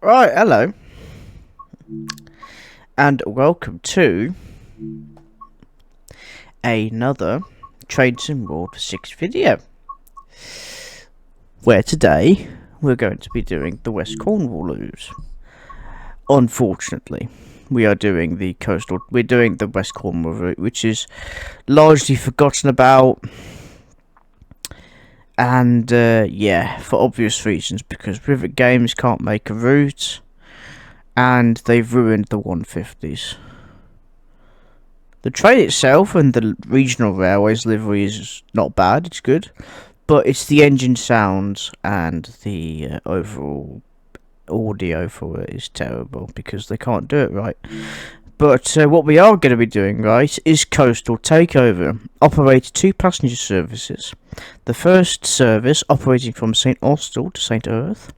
Right, hello, and welcome to another Train Sim World 6 video, where today we're going to be doing the West Cornwall Route. Unfortunately, we're doing the West Cornwall Route, which is largely forgotten about, and yeah, for obvious reasons, because River Games can't make a route, and they've ruined the 150s. The train itself and the regional railways livery is not bad, it's good, but it's the engine sounds and the overall audio for it is terrible because they can't do it right. But what we are going to be doing right is Coastal Takeover. Operates 2 passenger services. The first service operating from St Austell to St Erth,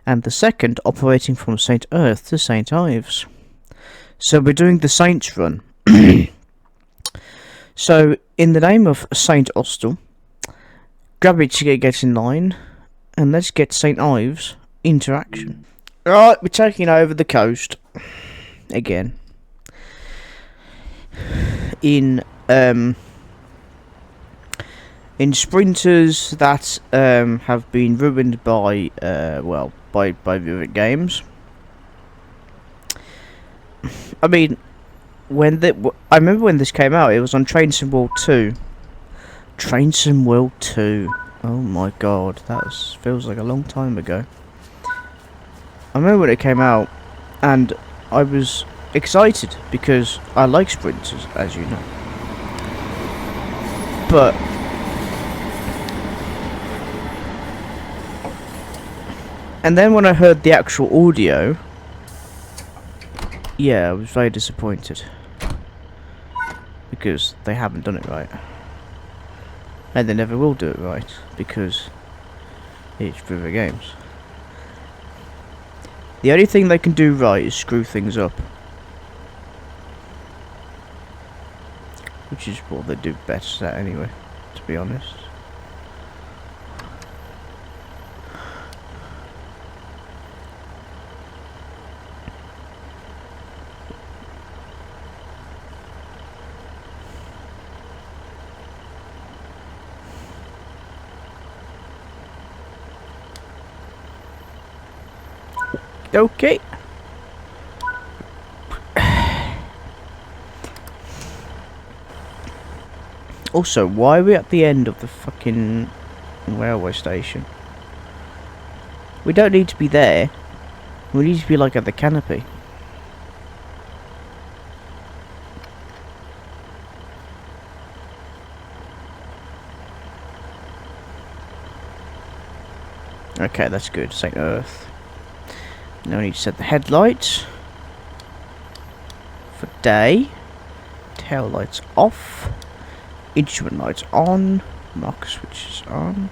and the second operating from St Erth to St Ives. So we're doing the Saints run. So, in the name of St Austell, grab your ticket, get in line, and let's get St Ives into action. Right, we're taking over the coast again. In sprinters that have been ruined by Rivet Games. I mean, I remember when this came out, it was on Train Sim World 2. Train Sim World 2. Oh my god, feels like a long time ago. I remember when it came out, and I was excited because I like sprinters, as you know. But and then when I heard the actual audio, yeah, I was very disappointed. Because they haven't done it right. And they never will do it right, because it's River Games. The only thing they can do right is screw things up. Which is what they do best at anyway, to be honest. Okay. Also, why are we at the end of the fucking railway station? We don't need to be there. We need to be like at the canopy. Okay, that's good. St. Erth. Now we need to set the headlights for day. Tail lights off. Instrument lights on. Marker switches on.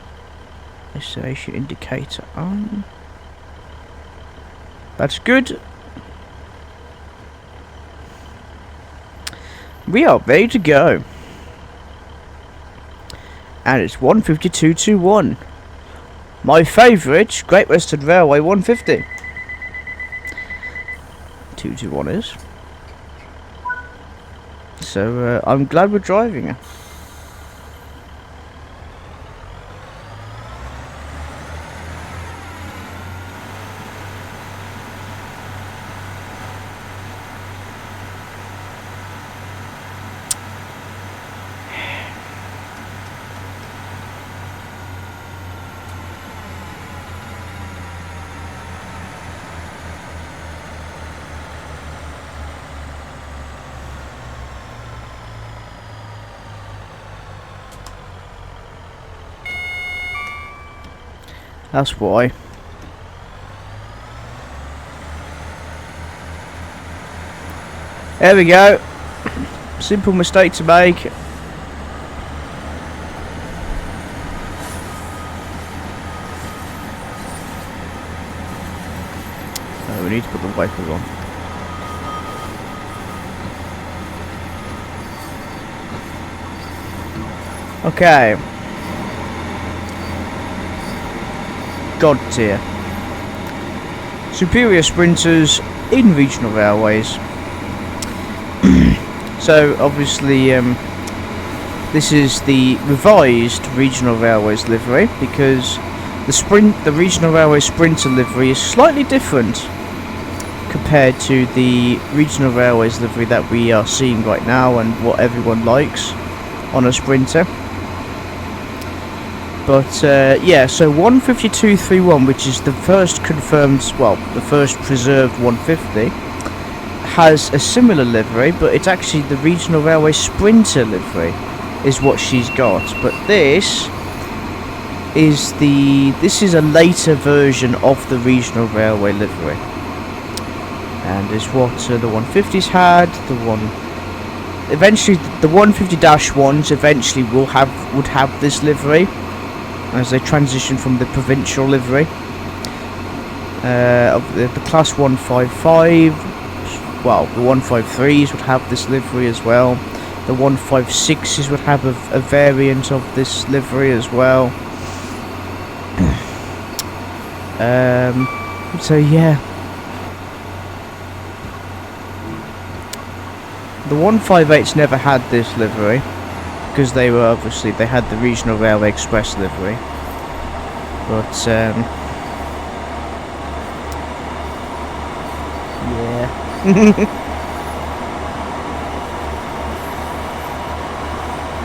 Destination indicator on. That's good. We are ready to go. And it's 15221. My favourite Great Western Railway 150. 221 is. So I'm glad we're driving it. That's why. There we go. Simple mistake to make. Oh, we need to put the wipers on. Okay. God tier. superior sprinters in regional railways. So obviously this is the revised regional railways livery, because the regional railway sprinter livery is slightly different compared to the regional railways livery that we are seeing right now and what everyone likes on a sprinter. But yeah, so 152.31, which is the first confirmed, well, the first preserved 150, has a similar livery, but it's actually the regional railway sprinter livery is what she's got. But this is a later version of the regional railway livery, and is what the 150s had. Eventually the 150-1s eventually would have this livery as they transition from the provincial livery. Of the class 155, well, the 153s would have this livery as well. The 156s would have a variant of this livery as well. So yeah, the 158s never had this livery because they had the regional railway express livery. But yeah.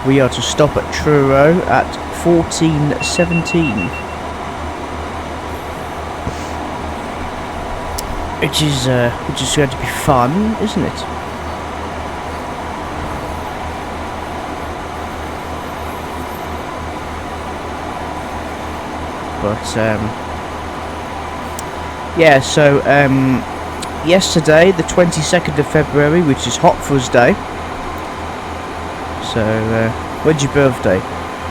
We are to stop at Truro at 14:17, which is going to be fun, isn't it? But yeah, so yesterday, the 22nd of February, which is Hot Fuzz Day. So, when's your birthday?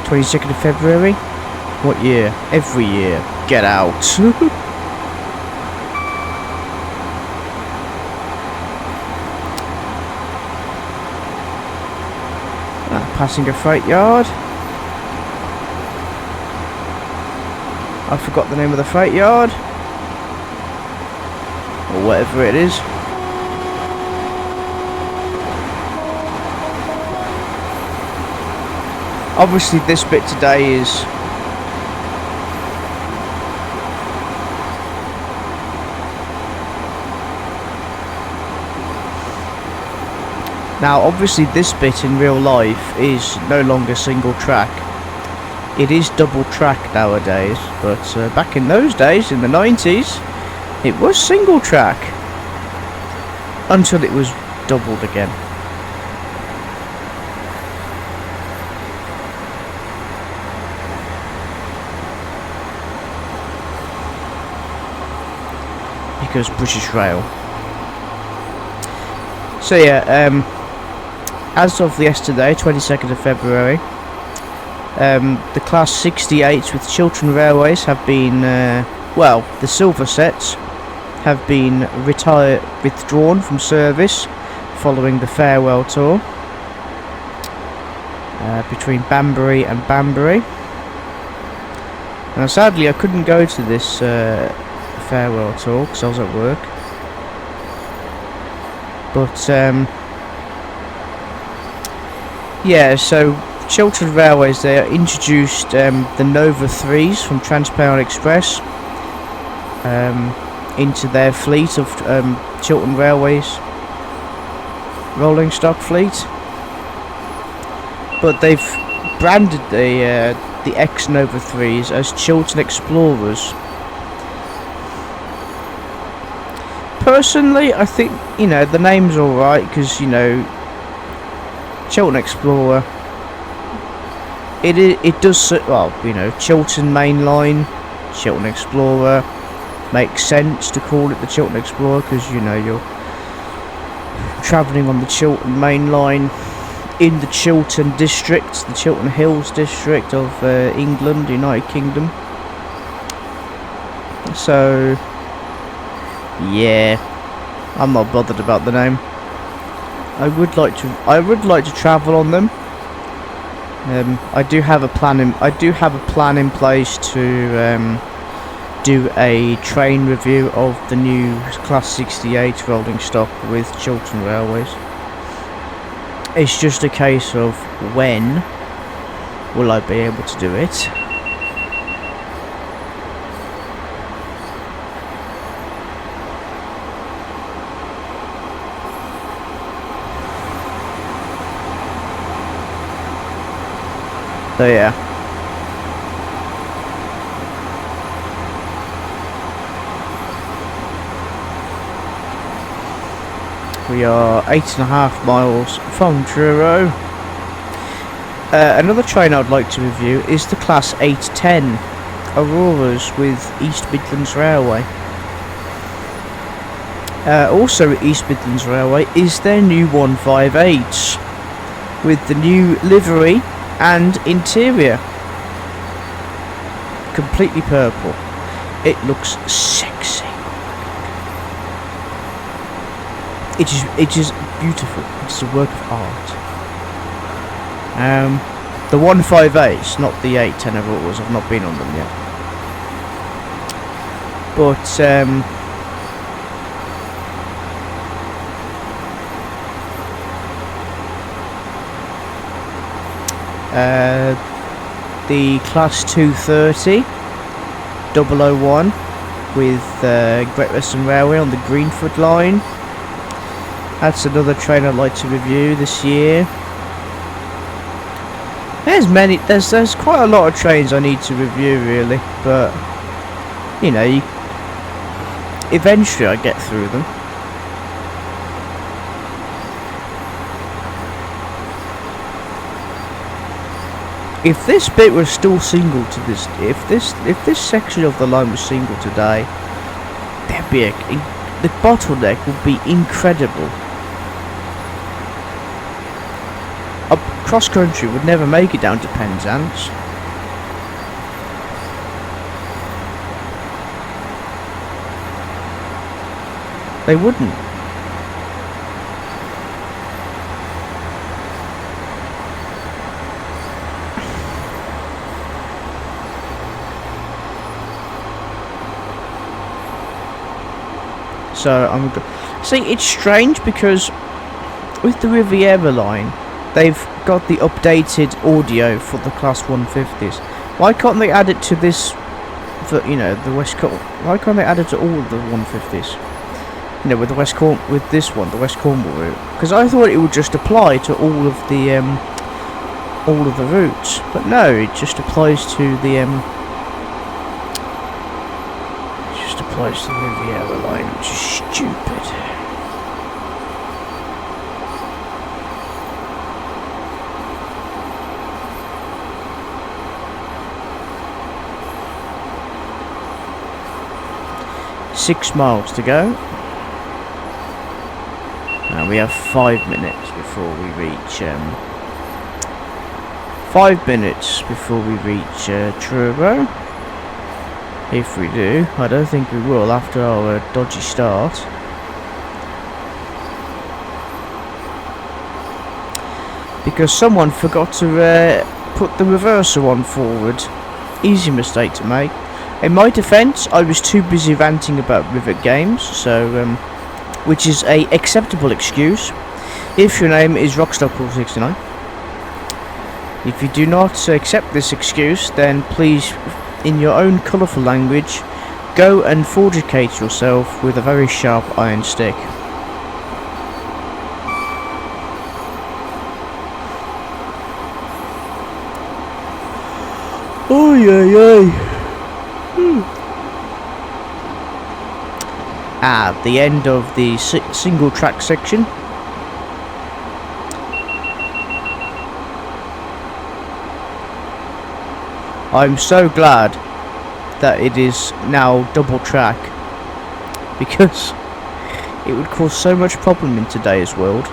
22nd of February? What year? Every year. Get out. Passing a freight yard. I forgot the name of the freight yard. Or whatever it is. Obviously this bit today is now obviously this bit in real life is no longer single track. It is double track nowadays, but back in those days, in the 90s, it was single track until it was doubled again. Because British Rail. So yeah, as of yesterday, 22nd of February, the Class 68s with Chiltern Railways have been, well, the silver sets have been withdrawn from service following the farewell tour between Banbury and Banbury. Now sadly I couldn't go to this farewell tour because I was at work, but yeah, so Chiltern Railways, they introduced the Nova 3s from Transparent Express into their fleet of Chiltern Railways rolling stock fleet, but they've branded the ex-Nova 3s as Chiltern Explorers. Personally, I think, you know, the name's alright, because, you know, Chiltern Explorer, it does, well, you know, Chiltern Main Line, Chiltern Explorer, makes sense to call it the Chiltern Explorer, because, you know, you're travelling on the Chiltern Main Line in the Chiltern district, the Chiltern Hills district of England, United Kingdom. So yeah, I'm not bothered about the name. I would like to travel on them. I do have a plan in place to do a train review of the new Class 68 rolling stock with Chiltern Railways. It's just a case of when will I be able to do it. So yeah. We are 8.5 miles from Truro. Another train I'd like to review is the Class 810 Auroras with East Midlands Railway. Also at East Midlands Railway is their new 158s with the new livery and interior. Completely purple. It looks sexy. It is beautiful. It's a work of art. The 158s, not the 810 Auroras. I've not been on them yet. But the Class 230 001 with Great Western Railway on the Greenford line. That's another train I'd like to review this year. There's quite a lot of trains I need to review really, but you know, eventually I get through them. If this bit was still single to this, if this section of the line was single today, there'd be the bottleneck would be incredible. Cross country would never make it down to Penzance. They wouldn't. So I'm see. It's strange because with the Riviera line, they've got the updated audio for the Class 150s. Why can't they add it to this? For the West Cornwall. Why can't they add it to all of the 150s? With the with this one, the West Cornwall route. Because I thought it would just apply to all of the routes, but no, it just applies to the applies to the Riviera line, which is stupid. Six miles to go. We have 5 minutes before we reach 5 minutes before we reach Truro. If we do, I don't think we will after our dodgy start. Because someone forgot to put the reverser on forward. Easy mistake to make. In my defence, I was too busy ranting about Rivet Games, so which is a acceptable excuse if your name is Rockstock69. If you do not accept this excuse, then please, in your own colourful language, go and forgicate yourself with a very sharp iron stick. Oh yeah. At the end of the single track section. I'm so glad that it is now double track, because it would cause so much problem in today's world.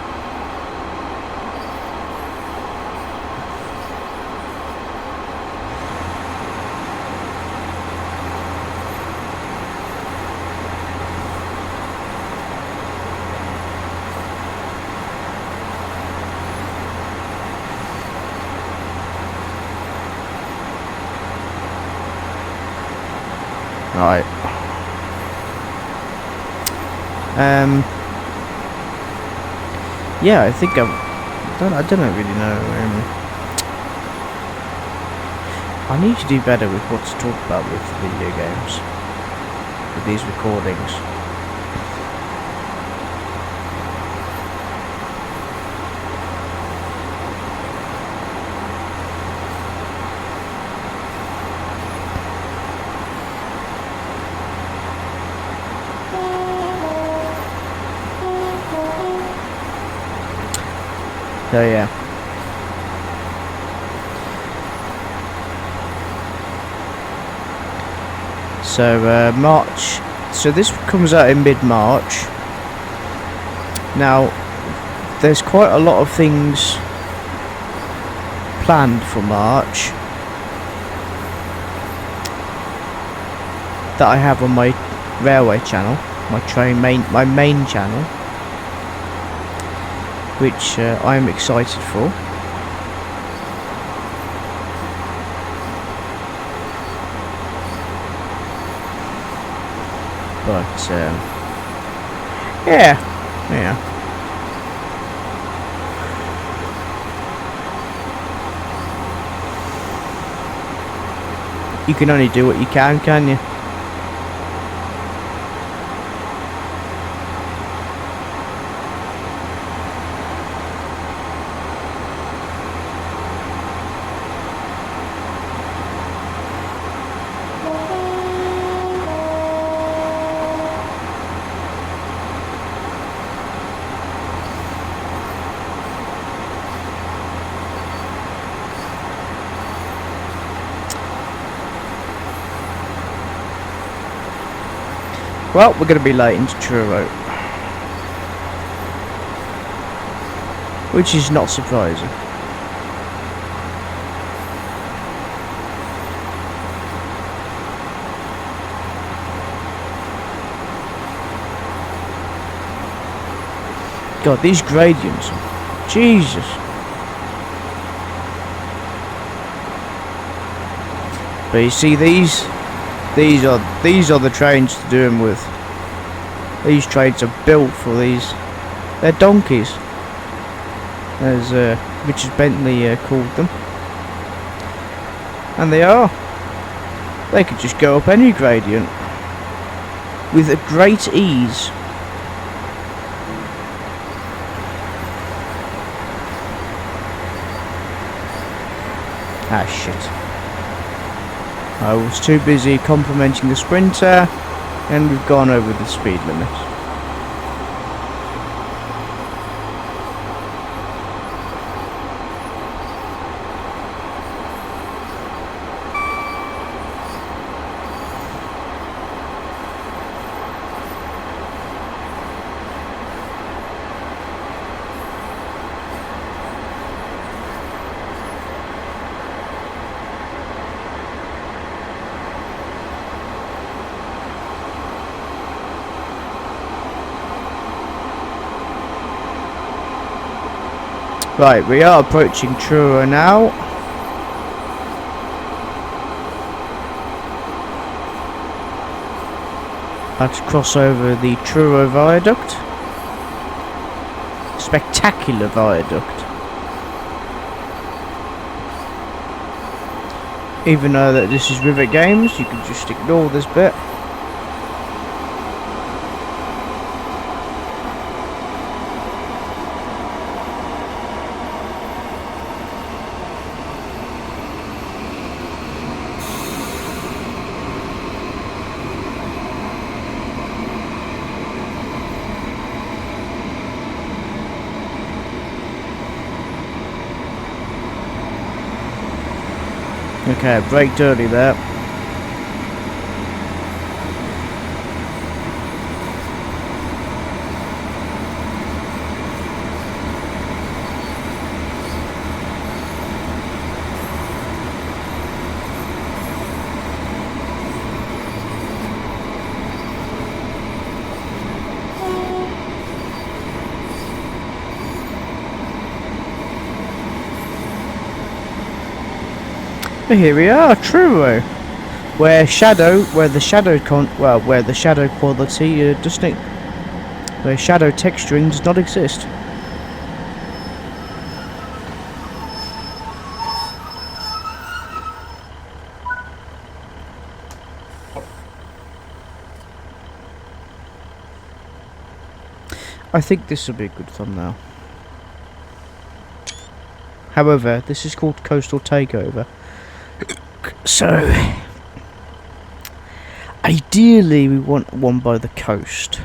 Right. Yeah, I think I don't really know. I need to do better with what to talk about with video games, with these recordings. So yeah. So March. So this comes out in mid-March. Now, there's quite a lot of things planned for March that I have on my railway channel, my main channel, which I'm excited for. But yeah. You can only do what you can you? Well, we're going to be late into Truro, which is not surprising. God, these gradients, Jesus. But you see these are the trains to do them with. These trains are built for these. They're donkeys, as Richard Bentley called them, and they are. They could just go up any gradient with a great ease. Ah, shit. I was too busy complimenting the Sprinter, and we've gone over the speed limit. Right, we are approaching Truro now. Let's cross over the Truro Viaduct. Spectacular viaduct. Even though that this is Rivet Games, you can just ignore this bit. Okay, I braked early there. But here we are, Truro. where the shadow quality doesn't, where shadow texturing does not exist. I think this will be a good thumbnail. However, this is called Coastal Takeover. So, ideally we want one by the coast.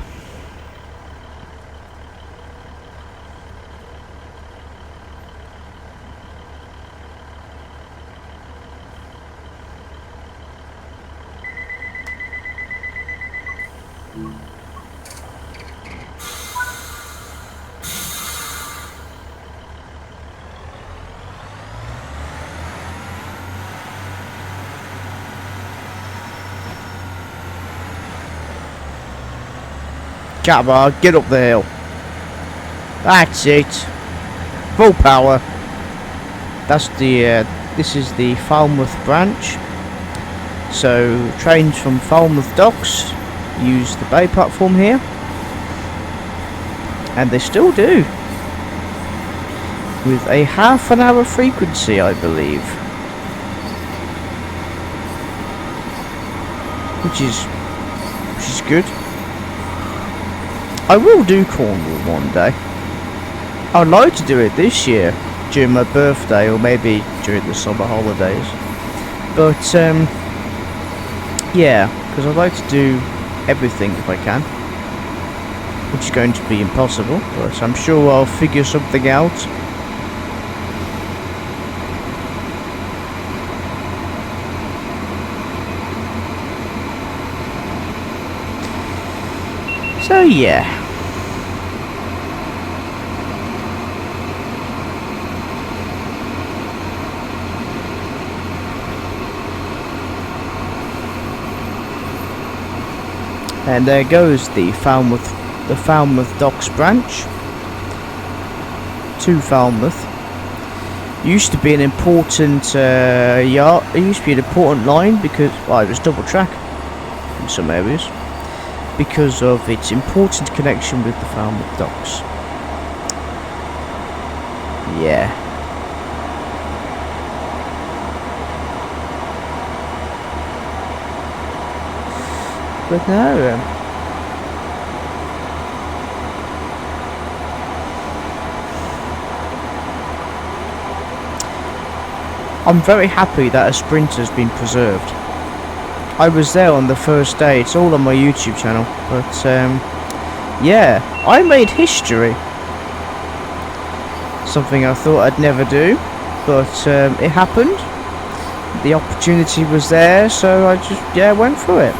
Jabba, get up the hill. That's it. Full power. That's the. This is the Falmouth branch. So trains from Falmouth docks use the bay platform here, and they still do, with a half-an-hour frequency, I believe, which is good. I will do Cornwall one day. I'd like to do it this year during my birthday, or maybe during the summer holidays. But yeah, because I'd like to do everything if I can, which is going to be impossible, but I'm sure I'll figure something out. So yeah. And there goes the Falmouth Docks branch to Falmouth. Used to be an important yard. It used to be an important line because, well, it was double track in some areas, because of its important connection with the Falmouth Docks. Yeah. But no, I'm very happy that a Sprinter's been preserved. I was there on the first day. It's all on my YouTube channel. But yeah, I made history. Something I thought I'd never do, but it happened. The opportunity was there, so I just went for it.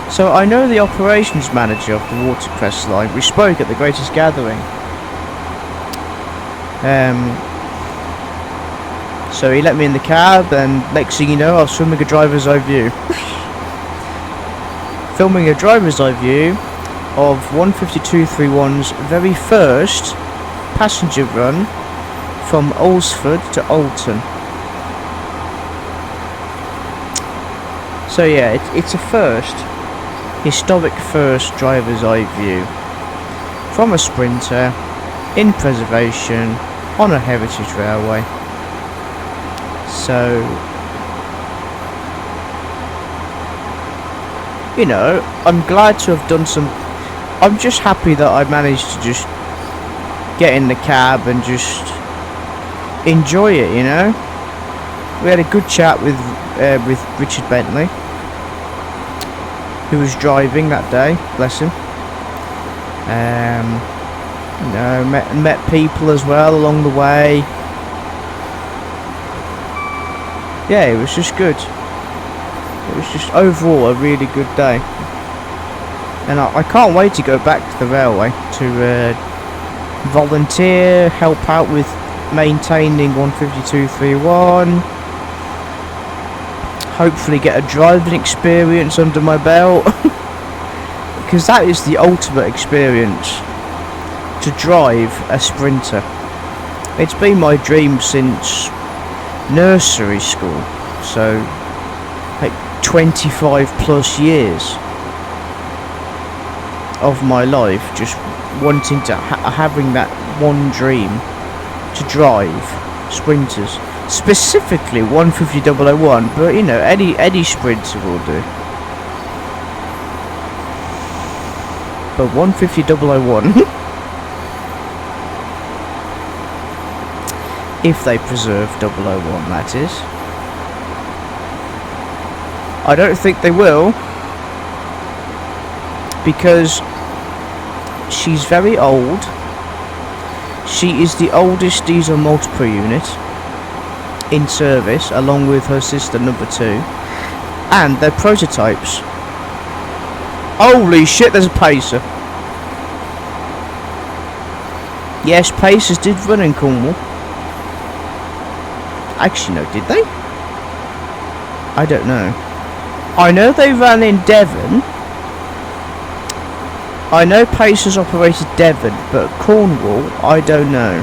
So I know the operations manager of the Watercress line. We spoke at the Greatest Gathering. So he let me in the cab, and next thing you know, I was filming a driver's eye view. Filming a driver's eye view of 152.31's very first passenger run from Alresford to Alton. So yeah, it's a first. Historic first driver's eye view from a Sprinter in preservation on a heritage railway. So, you know, I'm glad to have done some. I'm just happy that I managed to just get in the cab and just enjoy it, you know. We had a good chat with Richard Bentley, who was driving that day, bless him. You know, met people as well along the way. Yeah, it was just good. It was just overall a really good day. And I can't wait to go back to the railway to volunteer, help out with maintaining 152.31. Hopefully get a driving experience under my belt. Because that is the ultimate experience, to drive a Sprinter. It's been my dream since nursery school, so like 25 plus years of my life just wanting to having that one dream to drive sprinters, specifically 150-001, but you know, any sprinter will do. But 150-001, if they preserve 001, that is. I don't think they will, because she's very old. She is the oldest diesel multiple unit in service, along with her sister number 2, and they're prototypes. Holy shit, there's a Pacer. Yes, Pacers did run in Cornwall. Actually, no, did they? I don't know. I know they ran in Devon. I know Pacers operated Devon, but Cornwall, I don't know.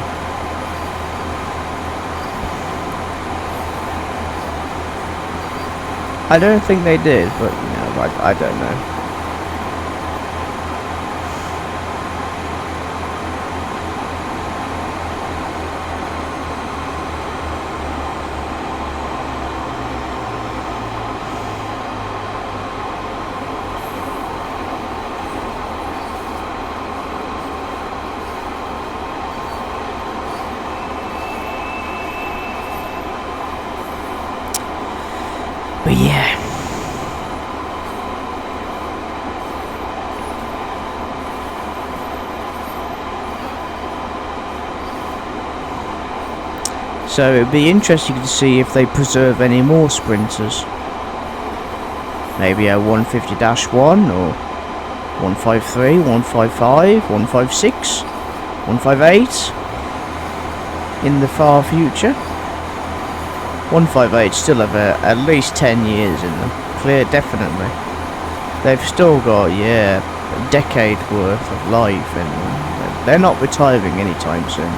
I don't think they did, but you know, I don't know. But yeah. So it'd be interesting to see if they preserve any more sprinters. Maybe a 150-1 or 153, 155, 156, 158 in the far future. 158 still have at least 10 years in them. Clear, definitely. They've still got, yeah, a decade worth of life in them. They're not retiring anytime soon.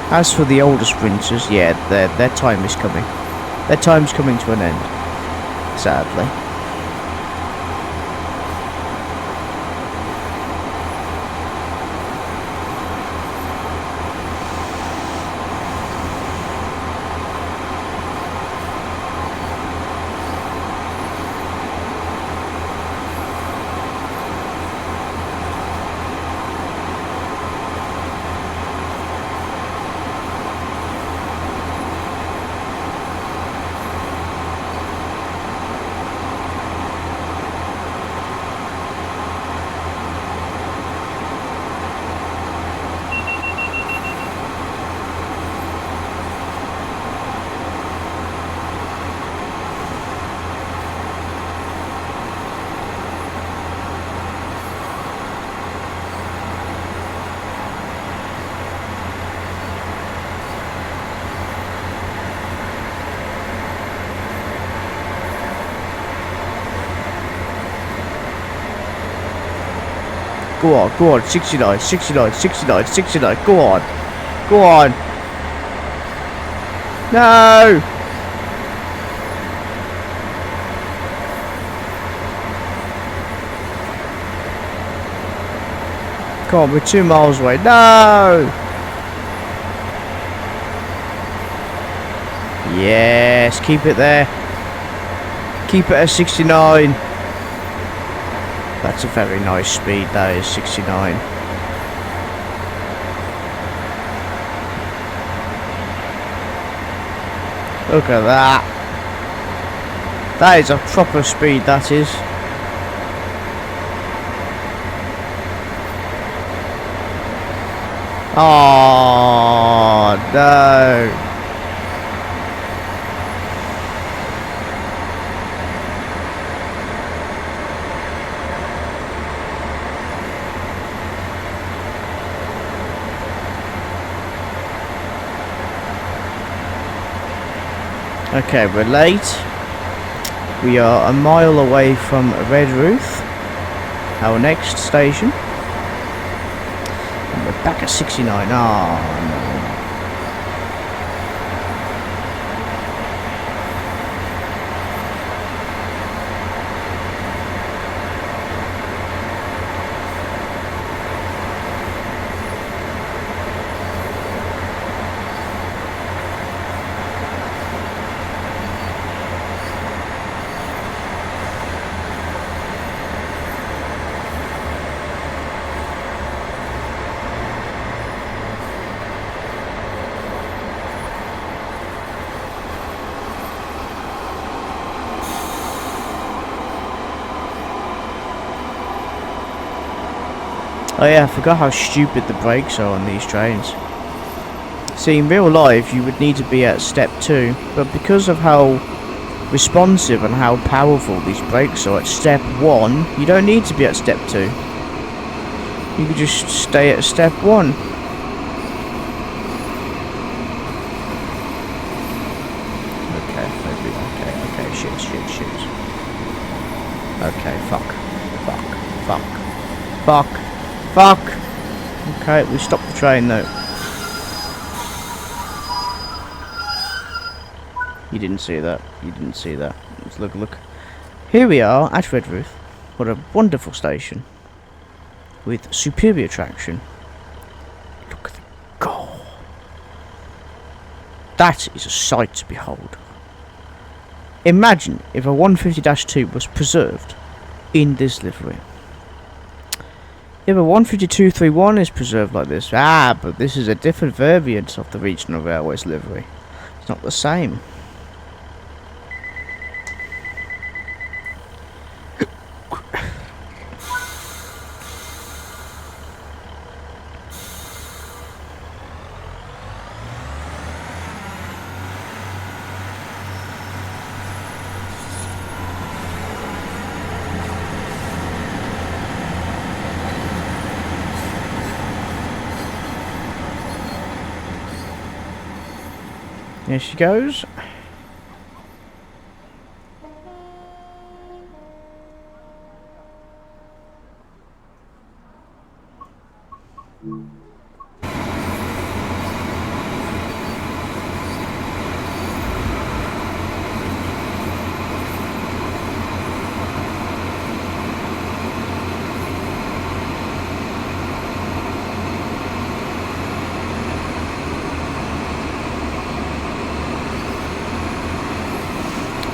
As for the older sprinters, yeah, their time is coming. Their time's coming to an end, sadly. Go on, 69, 69, 69, 69, go on. Go on. No! Come on, we're 2 miles away. No! Yes, keep it there. Keep it at 69. That's a very nice speed, that is, 69. Look at that. That is a proper speed, that is. Oh, no. Okay, we're late. We are a mile away from Redruth, our next station. And we're back at 69. Oh, no. Oh yeah, I forgot how stupid the brakes are on these trains. See, in real life you would need to be at step 2, but because of how responsive and how powerful these brakes are at step 1, you don't need to be at step 2. You could just stay at step 1. Okay, shit. Okay, fuck. Okay, we stopped the train though. You didn't see that. Let's look. Here we are at Redruth. What a wonderful station. With superior traction. Look at the gore. That is a sight to behold. Imagine if a 150-2 was preserved in this livery. If a 152-31 is preserved like this, but this is a different variant of the Regional Railways livery. It's not the same. There she goes.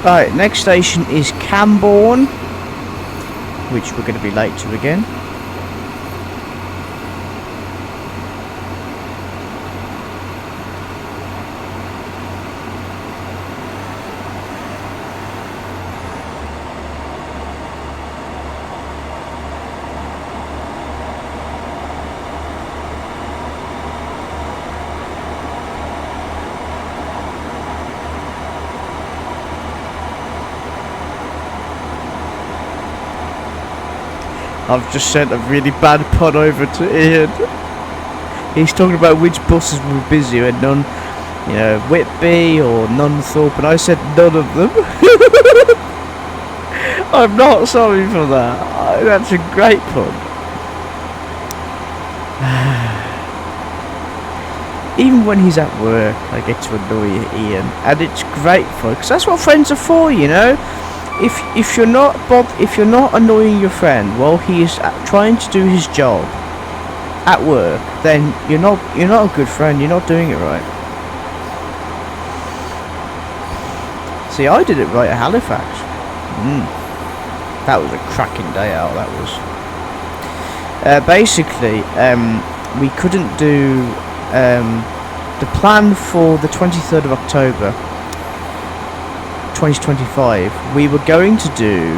Right, next station is Camborne, which we're going to be late to again. I've just sent a really bad pun over to Ian. He's talking about which buses were busy and none, you know, Whitby or Nunthorpe, and I said none of them. I'm not sorry for that. That's a great pun. Even when he's at work, I get to annoy Ian, and it's great fun because that's what friends are for, you know. If you're not annoying your friend while he is trying to do his job at work, then you're not a good friend. You're not doing it right. See, I did it right at Halifax. That was a cracking day out. That was. Basically, we couldn't do the plan for the 23rd of October. 2025, we were going to do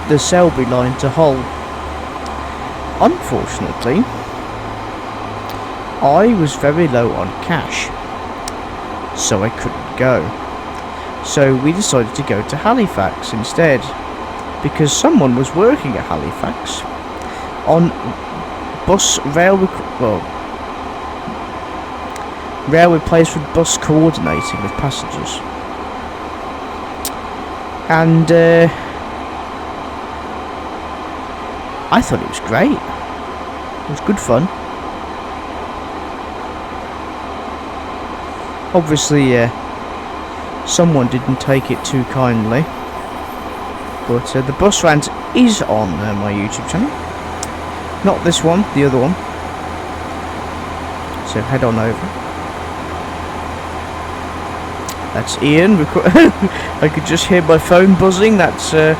the Selby line to Hull. Unfortunately, I was very low on cash, so I couldn't go. So we decided to go to Halifax instead, because someone was working at Halifax on railway place with bus coordinating with passengers, and I thought it was great. It was good fun. Obviously, someone didn't take it too kindly, but the bus rant is on my YouTube channel. Not this one, the other one. So head on over. That's Ian. I could just hear my phone buzzing. That's a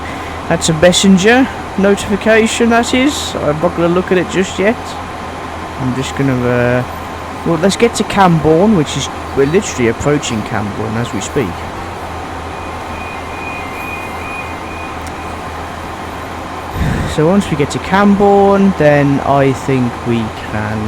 messenger notification. That is. I'm not going to look at it just yet. I'm just going to. Well, let's get to Camborne, which is we're literally approaching Camborne as we speak. So So once we get to Camborne, then I think we can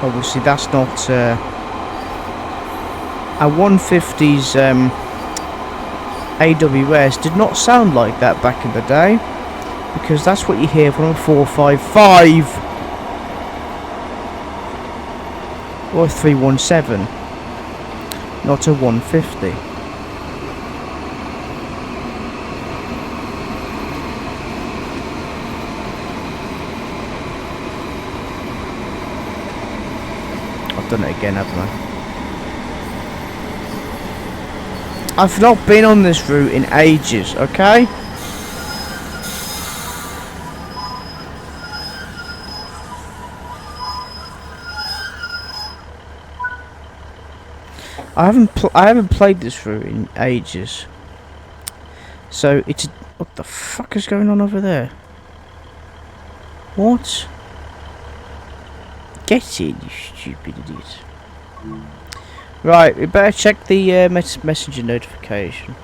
obviously that's not a 150's AWS did not sound like that back in the day, because that's what you hear from a 455 or a 317, not a 150. I've done it again, haven't I? I've not been on this route in ages, okay? I haven't played this route in ages. So it's what the fuck is going on over there? What? Get in, you stupid idiot. Right, we better check the messenger notification.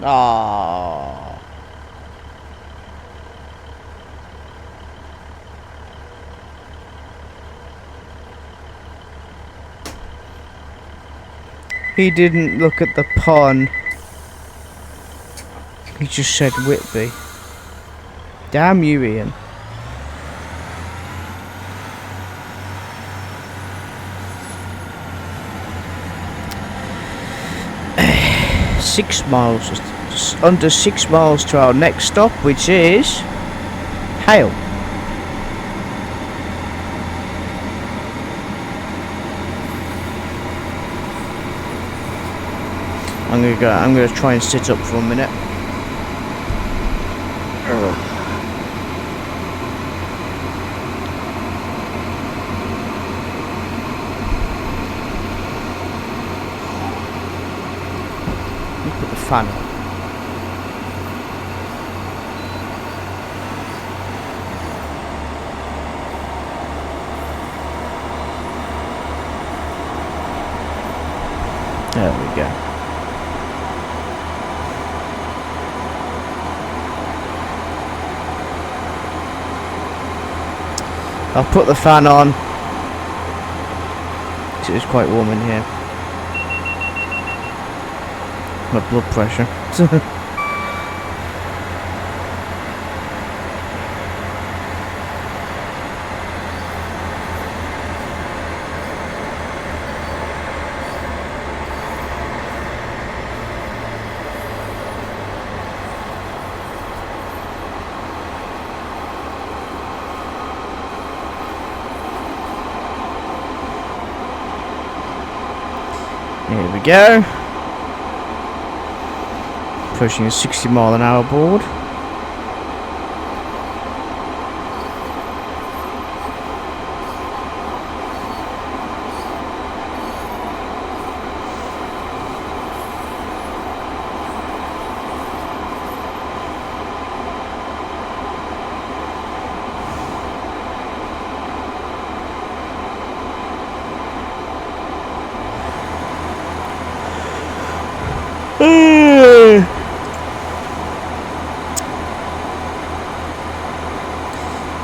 Ah. 'He didn't look at the pun. He just said Whitby. Damn you, Ian. Six miles, just under 6 miles to our next stop, which is Hale. I'm gonna try and sit up for a minute. Put the fan on. There we go. I'll put the fan on. It is quite warm in here. My blood pressure. Here we go. Pushing a 60-mile-an-hour board.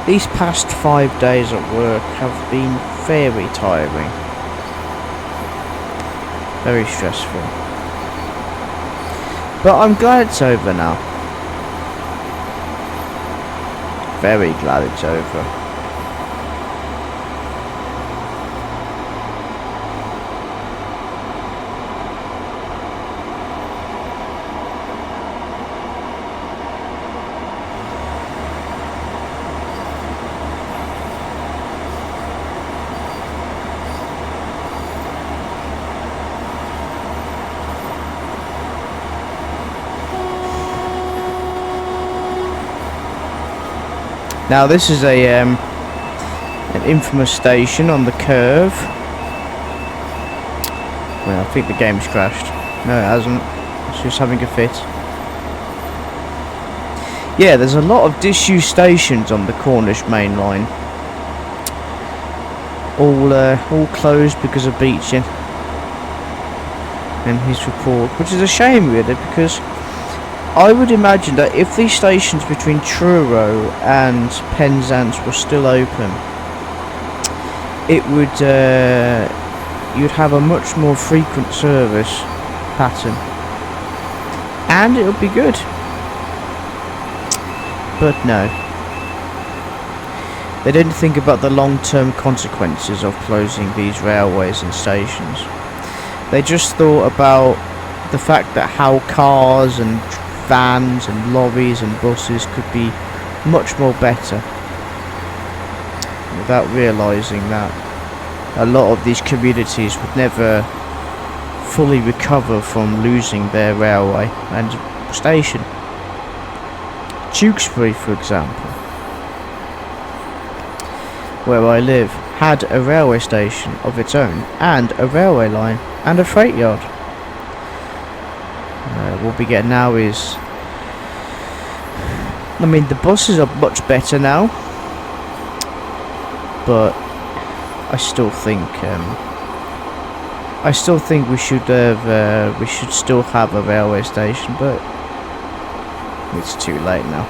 These past 5 days at work have been very tiring. Very stressful. But I'm glad it's over now. Very glad it's over. Now this is an infamous station on the curve. Well, I think the game's crashed. No, it hasn't. It's just having a fit. Yeah, there's a lot of disused stations on the Cornish main line. All closed because of beaching. In his report, which is a shame really, because I would imagine that if these stations between Truro and Penzance were still open, it would you'd have a much more frequent service pattern, and it would be good. But no, they didn't think about the long-term consequences of closing these railways and stations. They just thought about the fact that how cars and vans and lorries and buses could be much more better, without realising that a lot of these communities would never fully recover from losing their railway and station. Tewkesbury, for example, where I live, had a railway station of its own and a railway line and a freight yard. What we get now is, I mean, the buses are much better now, but I still think we should still have a railway station, but it's too late now.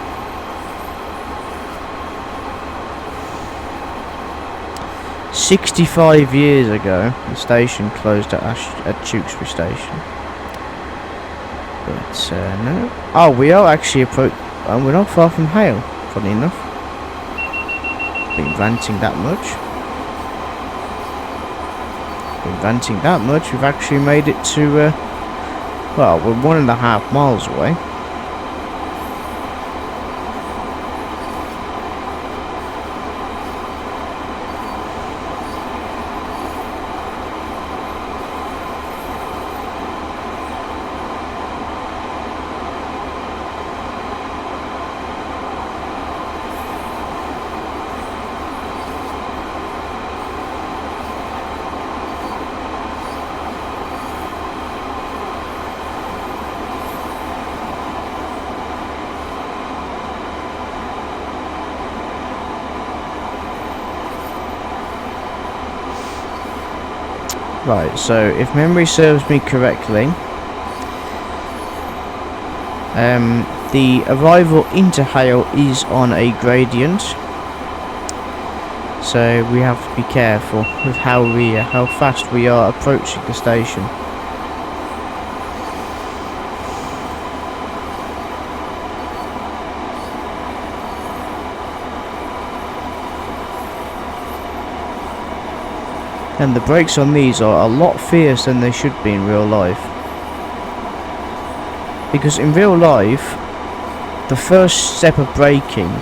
"65 years ago, the station closed at Tewkesbury Station." But no. Oh, we are actually we're not far from Hale, funny enough. Been ranting that much. We've actually made it to, well, we're 1.5 miles away. Right, so if memory serves me correctly, the arrival into Hale is on a gradient, so we have to be careful with how fast we are approaching the station. And the brakes on these are a lot fiercer than they should be in real life. Because in real life, the first step of braking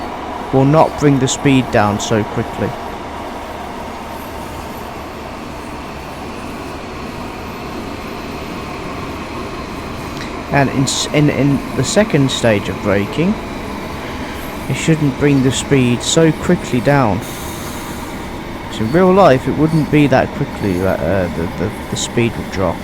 will not bring the speed down so quickly. And in the second stage of braking, it shouldn't bring the speed so quickly down. In real life, it wouldn't be that quickly that the speed would drop.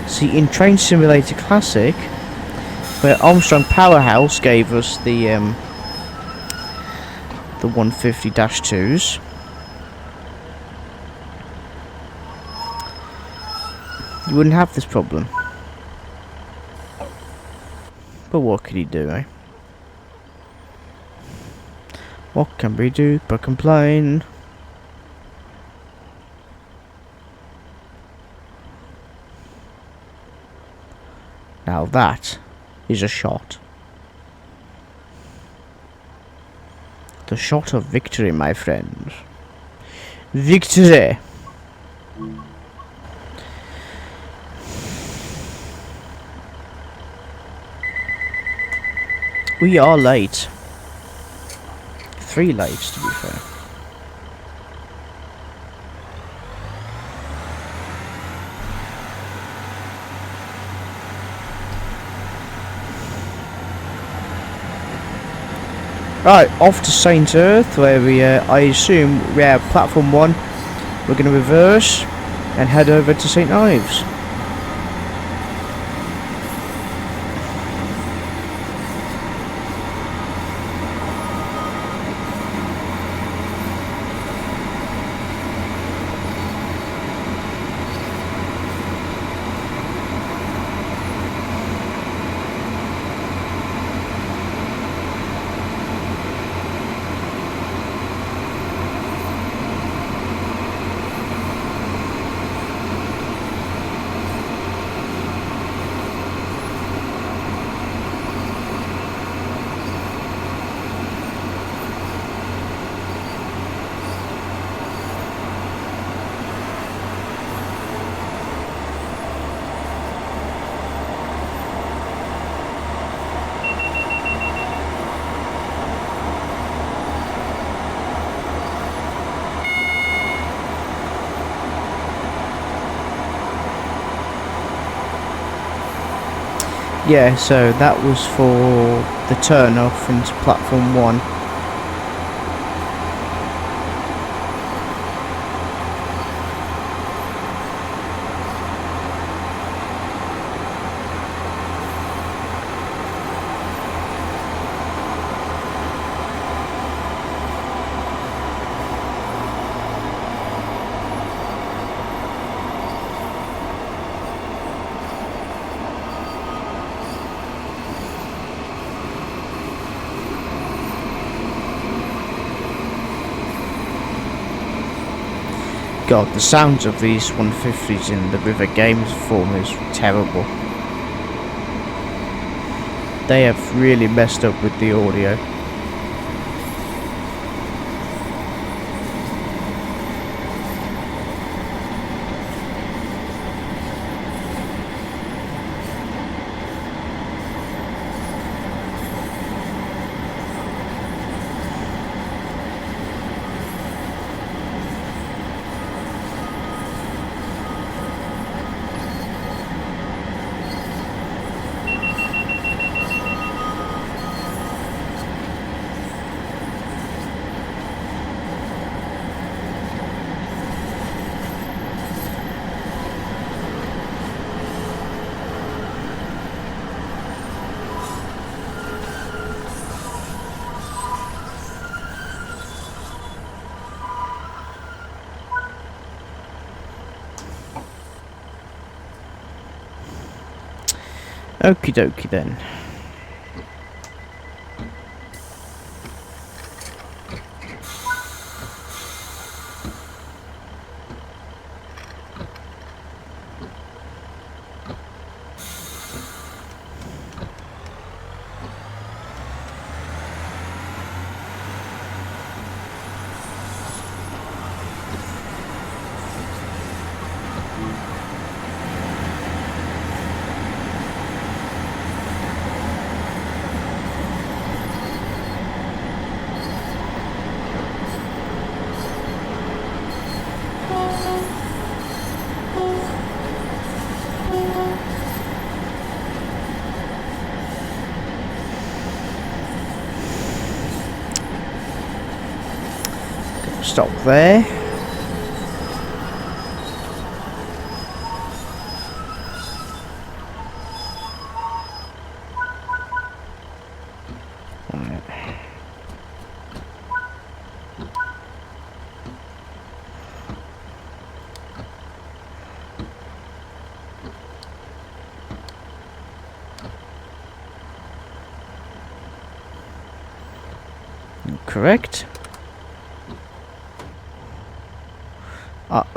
See, in Train Simulator Classic, where Armstrong Powerhouse gave us the 150-2s. You wouldn't have this problem. But what could he do, eh? What can we do but complain? Now that is a shot. The shot of victory, my friends. Victory! We are late. 3 late, to be fair. Right, off to Saint Earth, where we, I assume, we have platform 1. We're going to reverse and head over to St Ives. Yeah, so that was for the turn off into platform 1. God, the sounds of these 150s in the River Games form is terrible. They have really messed up with the audio. Okie dokie then. Stop there. Correct.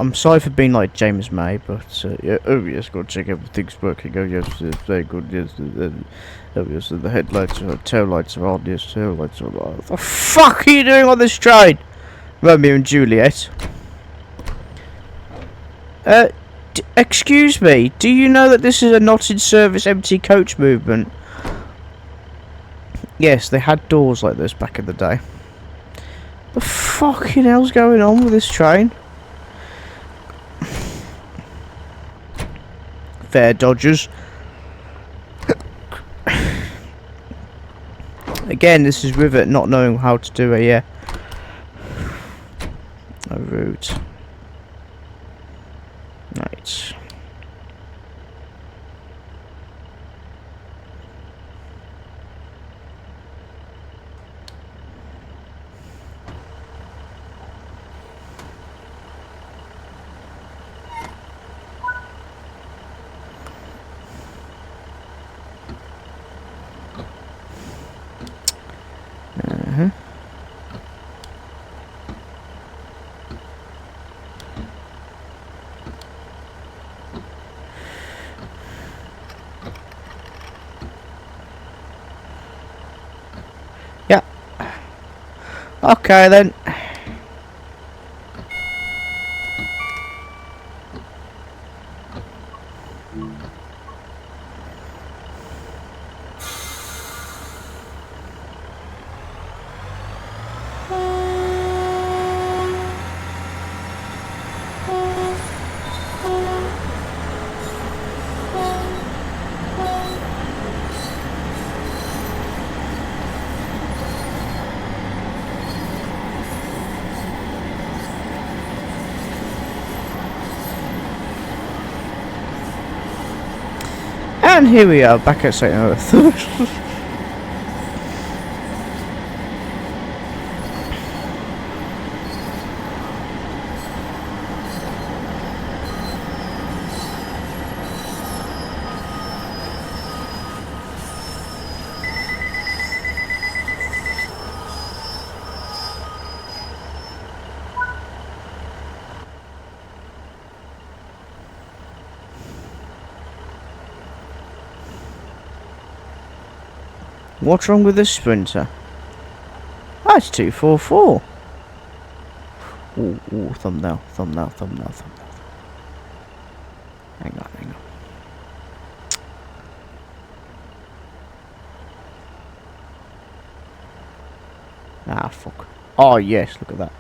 I'm sorry for being like James May, but yeah, oh yes, gotta check everything's working. Oh yes, it's very good. Yes, oh yes, the headlights are, tail lights are on. Yes, tail lights are on. What the fuck are you doing on this train, Romeo and Juliet? Excuse me. Do you know that this is a not in service empty coach movement? Yes, they had doors like this back in the day. The fucking hell's going on with this train? Fair dodgers. Again, this is Rivet not knowing how to do a route. Right. Yeah. Okay then. And here we are, back at St. Earth. What's wrong with this sprinter? That's 244. Ooh, thumbnail. Hang on. Ah, fuck. Oh, yes, look at that.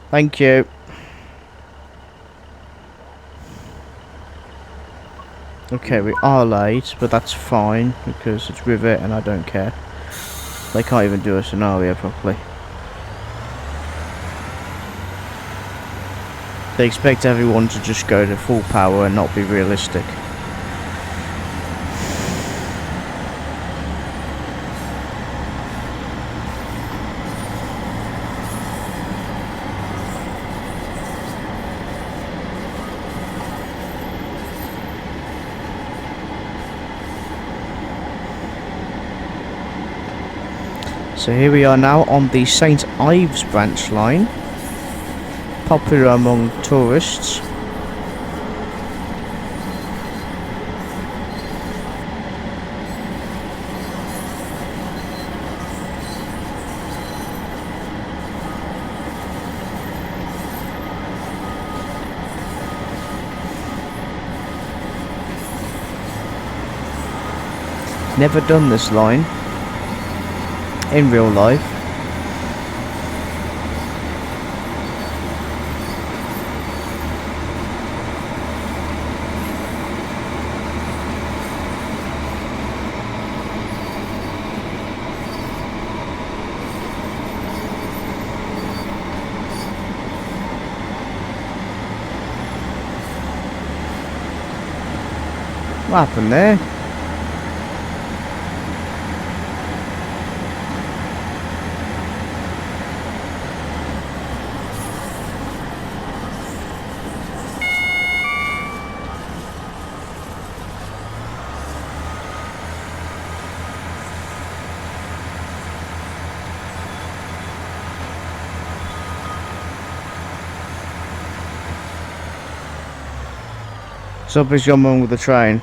Thank you. Okay, we are late, but that's fine, because it's Rivet and I don't care. They can't even do a scenario properly. They expect everyone to just go to full power and not be realistic. So here we are now on the St. Ives branch line, popular among tourists. Never done this line in real life. What happened there? Something's gone wrong with the train.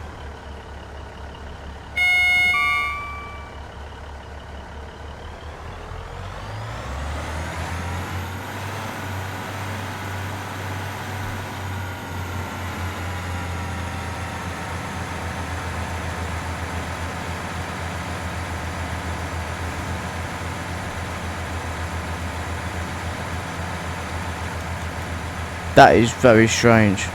That is very strange.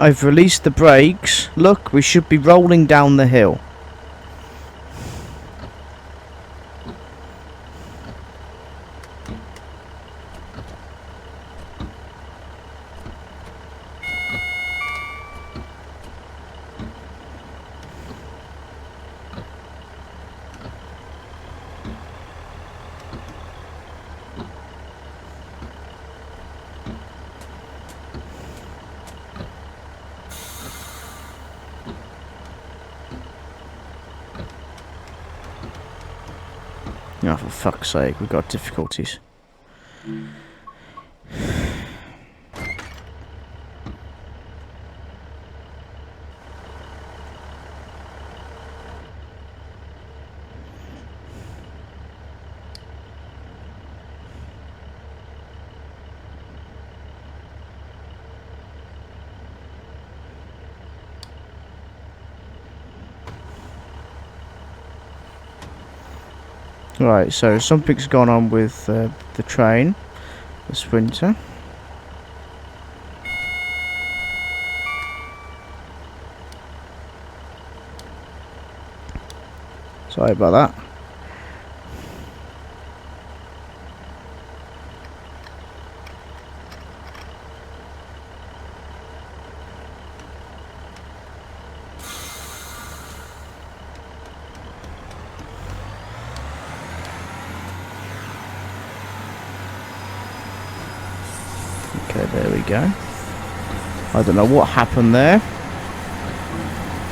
I've released the brakes. Look, we should be rolling down the hill. Oh, for fuck's sake, we've got difficulties. Right, so something's gone on with the train, the Sprinter. Sorry about that. Okay, there we go. I don't know what happened there,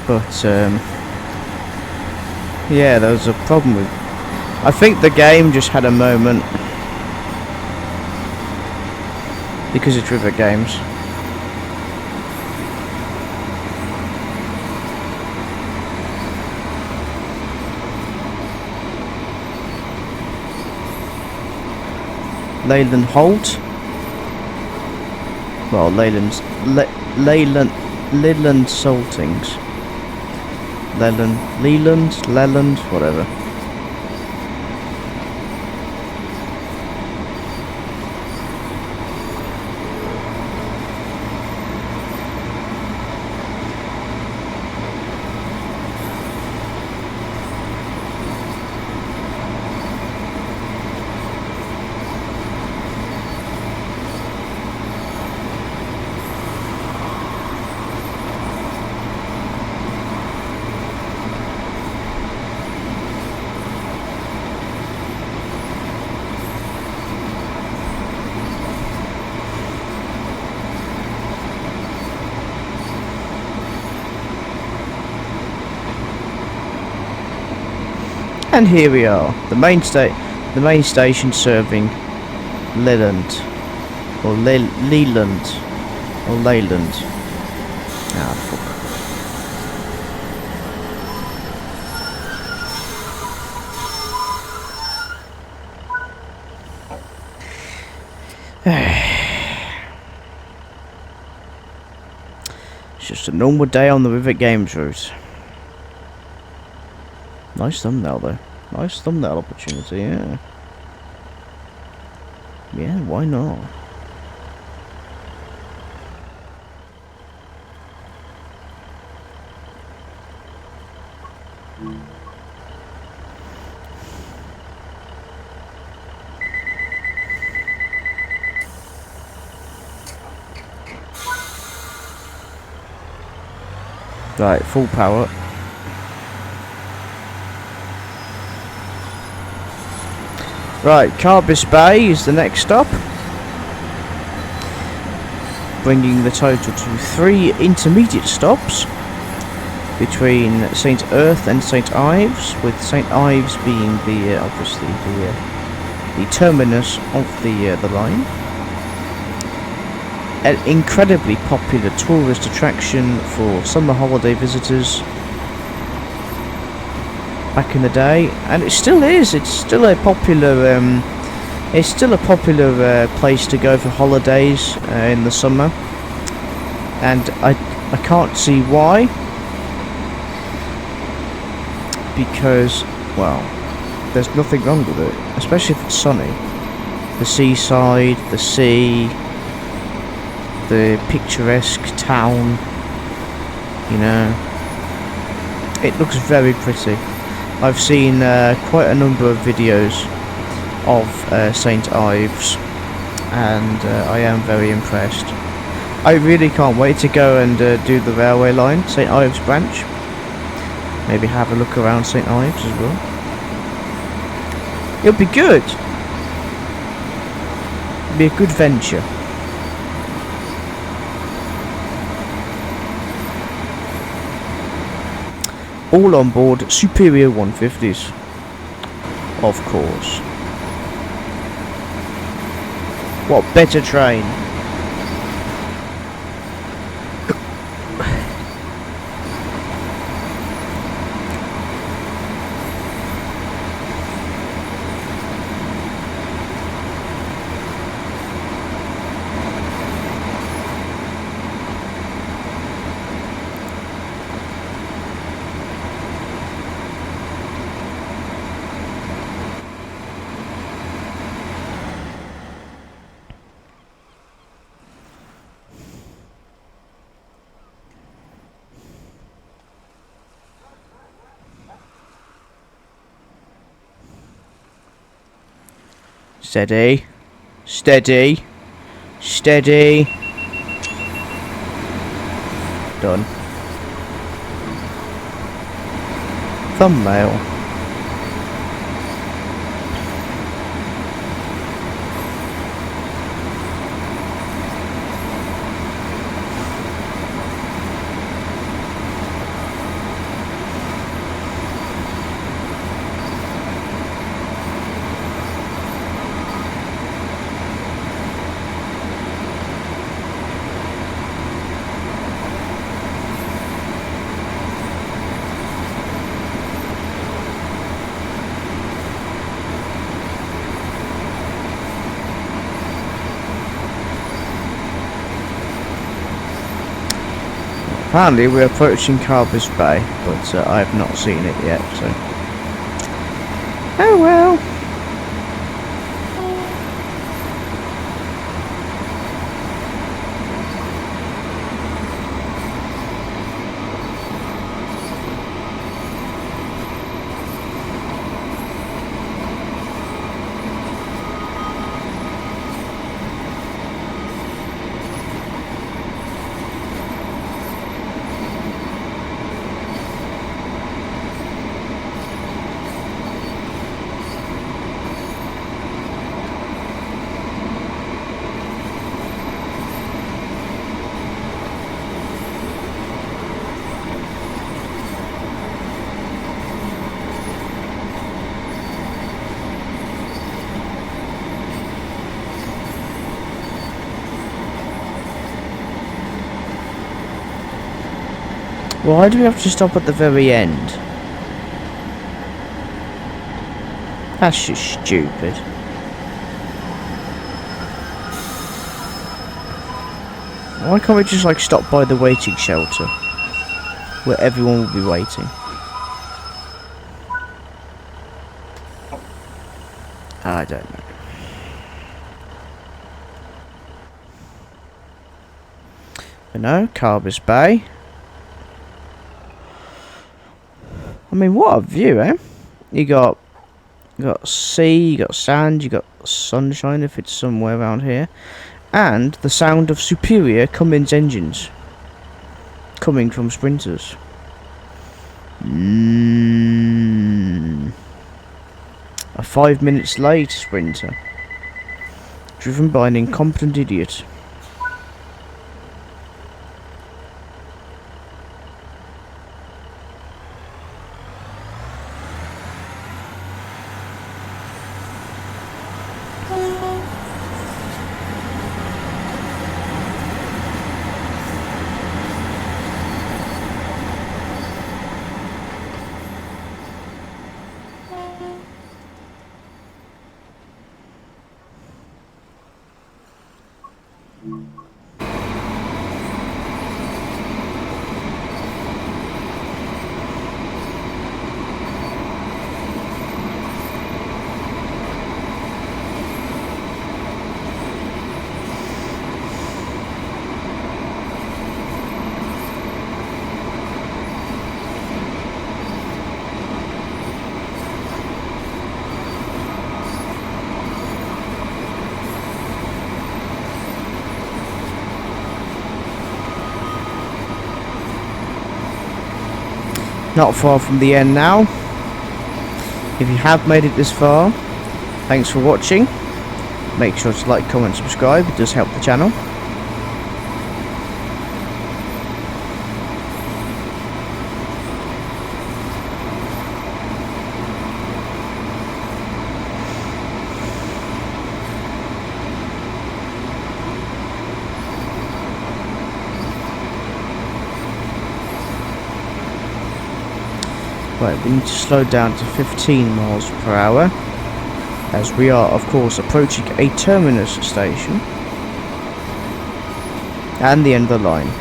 but yeah, there was a problem with... I think the game just had a moment, because it's River Games. Leyland Holt. Well, Leyland Saltings. Leland, whatever. And here we are, the main station serving Leland, or Leland, or Leyland. Ah, fuck. It's just a normal day on the River Games route. Nice thumbnail though. Nice thumbnail opportunity, yeah. Yeah, why not? Right, full power. Right, Carbis Bay is the next stop, bringing the total to 3 intermediate stops between St. Erth and St. Ives, with St. Ives being the obviously the terminus of the line. An incredibly popular tourist attraction for summer holiday visitors back in the day, and it still is. It's still a popular place to go for holidays in the summer, and I can't see why, because, well, there's nothing wrong with it, especially if it's sunny. The seaside, the sea, the picturesque town, You know, it looks very pretty. I've seen quite a number of videos of St Ives, and I am very impressed. I really can't wait to go and do the railway line, St Ives branch. Maybe have a look around St Ives as well. It'll be good. It'll be a good venture. All on board Superior 150s, of course. What better train? Steady. Steady. Steady. Done. Thumbnail. Apparently we're approaching Carver's Bay, but I have not seen it yet, so... Oh well! Why do we have to stop at the very end? That's just stupid. Why can't we just like stop by the waiting shelter where everyone will be waiting? I don't know. But no, Carver's Bay. I mean, what a view, eh? You got sea, you got sand, you got sunshine if it's somewhere around here, and the sound of superior Cummins engines coming from sprinters. A 5 minutes late sprinter, driven by an incompetent idiot. Not far from the end now. If you have made it this far, thanks for watching. Make sure to like, comment, subscribe. It does help the channel. Right, we need to slow down to 15 miles per hour, as we are, of course, approaching a terminus station and the end of the line.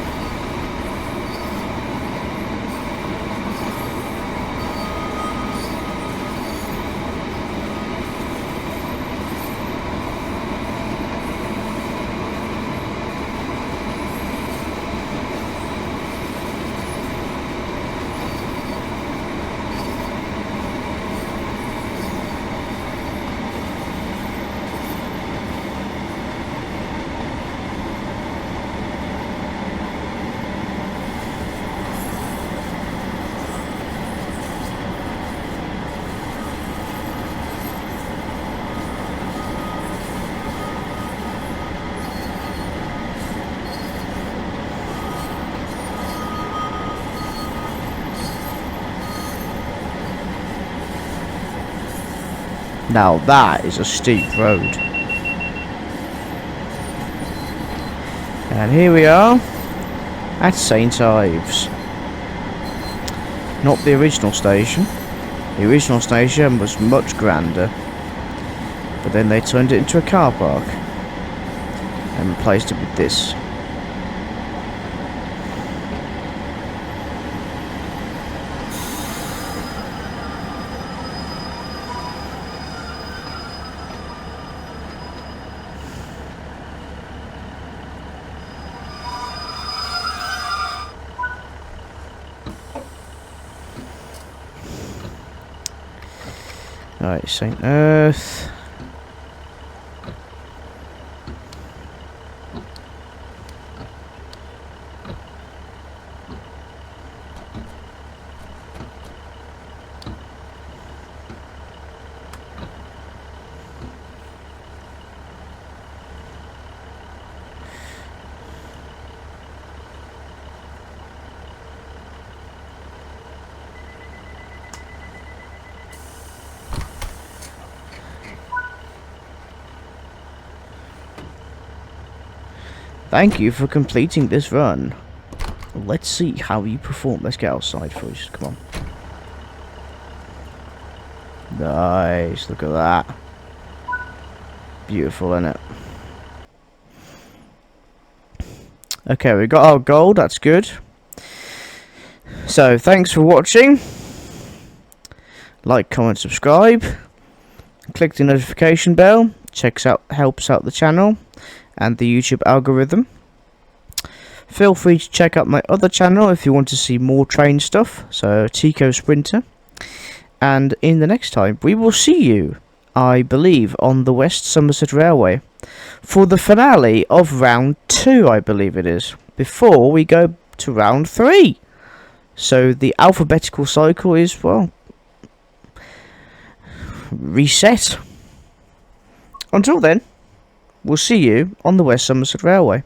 Now that is a steep road. And here we are at St. Ives. Not the original station. The original station was much grander, but then they turned it into a car park and replaced it with this. Alright, St. Earth. Thank you for completing this run. Let's see how you perform. Let's get outside first. Come on. Nice. Look at that. Beautiful, isn't it? Okay, we got our gold. That's good. So, thanks for watching. Like, comment, subscribe. Click the notification bell. Helps out the channel and the YouTube algorithm. Feel free to check out my other channel if you want to see more train stuff, so Tico Sprinter. And in the next time, we will see you, I believe, on the West Somerset Railway for the finale of round 2, I believe it is, before we go to round 3. So the alphabetical cycle is, well, reset. Until then, we'll see you on the West Somerset Railway.